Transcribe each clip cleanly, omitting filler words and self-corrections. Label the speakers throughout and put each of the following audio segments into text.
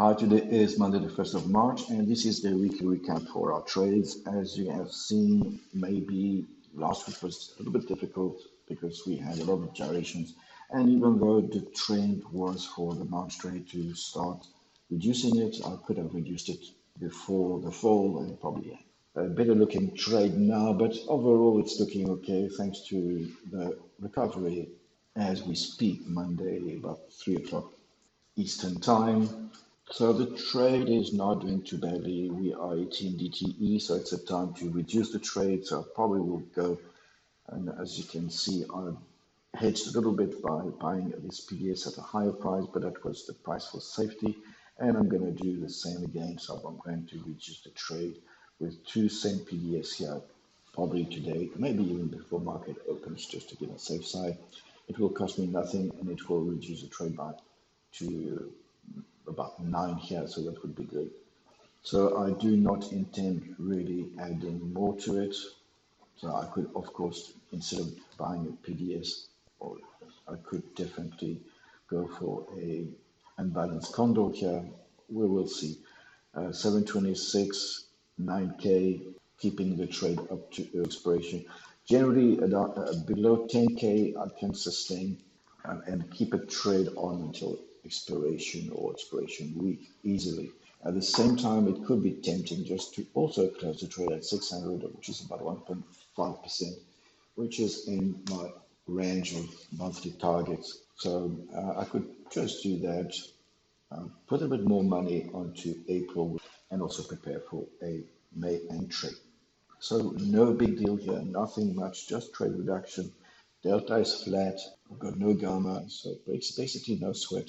Speaker 1: Hi, today is Monday, the 1st of March, and this is the weekly recap for our trades. As you have seen, maybe last week was a little bit difficult because we had a lot of gyrations. And even though the trend was for the March trade to start reducing it, I could have reduced it before the fall and probably a better looking trade now. But overall, it's looking okay thanks to the recovery as we speak, Monday, about 3 o'clock Eastern Time. So the trade is not doing too badly. We are 18 DTE, so it's a time to reduce the trade. So I probably will go, and as you can see, I hedged a little bit by buying this PDS at a higher price, but that was the price for safety. And I'm going to do the same again. So I'm going to reduce the trade with 2 cent PDS here, probably today, maybe even before market opens, just to get a safe side. It will cost me nothing, and it will reduce the trade by to about 9 here, so that would be good. So I do not intend really adding more to it. So I could, of course, instead of buying a PDS, or I could definitely go for a unbalanced condor here. We will see. 726, 9K, keeping the trade up to expiration. Generally, below 10K, I can sustain and keep a trade on until expiration or expiration week easily. At the same time, it could be tempting just to also close the trade at 600, which is about 1.5%, which is in my range of monthly targets. So I could just do that, put a bit more money onto April, and also prepare for a May entry. So no big deal here, nothing much, just trade reduction. Delta is flat, I've got no gamma, so it's basically no sweat.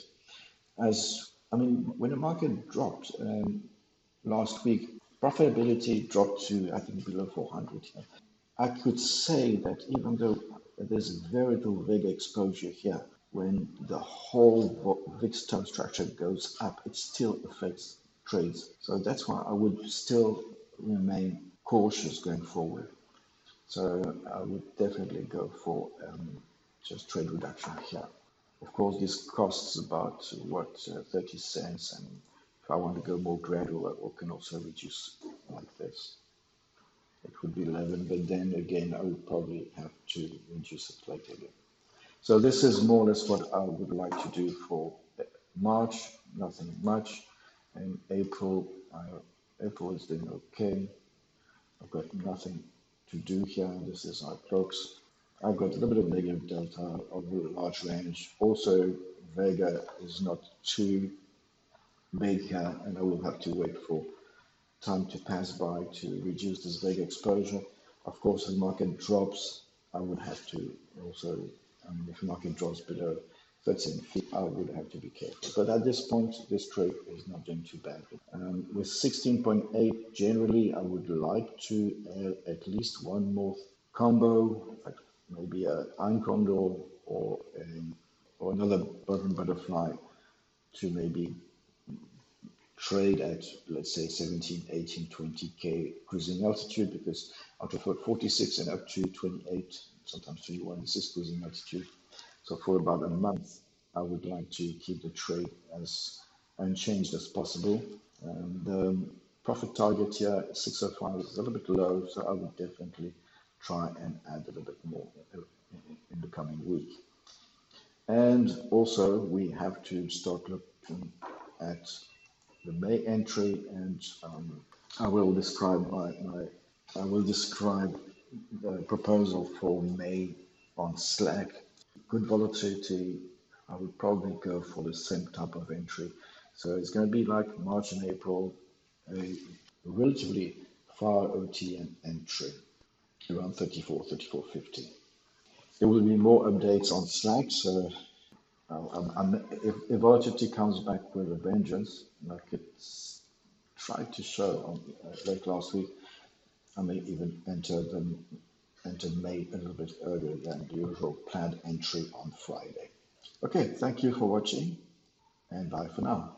Speaker 1: When the market dropped last week, profitability dropped to, I think, below 400 here. I could say that even though there's very little Vega exposure here, when the whole VIX term structure goes up, it still affects trades. So that's why I would still remain cautious going forward. So I would definitely go for just trade reduction here. Of course, this costs about 30 cents, and if I want to go more gradual, I can also reduce like this. It would be 11, but then again, I would probably have to reduce it later again. So this is more or less what I would like to do for March, nothing much. And April is doing okay. I've got nothing to do here. This is our clocks. I've got a little bit of negative delta over a large range. Also, Vega is not too big here, and I will have to wait for time to pass by to reduce this Vega exposure. Of course, if the market drops, I would have to also, if the market drops below 13 feet, I would have to be careful. But at this point, this trade is not doing too badly. With 16.8, generally, I would like to add at least one more combo, like maybe an iron condor or another butterfly to maybe trade at, let's say, 17, 18, 20K cruising altitude, because out of 46 and up to 28, sometimes 21, this is cruising altitude. So for about a month, I would like to keep the trade as unchanged as possible. The profit target here, 605, is a little bit low, so I would definitely try and add a little bit more in the coming week. And also, we have to start looking at the May entry, and I will describe the proposal for May on Slack. Good volatility. I would probably go for the same type of entry. So it's going to be like March and April, a relatively far OT entry, around 34, 34.50. There will be more updates on Slack, so if volatility comes back with a vengeance, like it's tried to show on late last week, I may even enter May a little bit earlier than the usual planned entry on Friday. Okay, thank you for watching, and bye for now.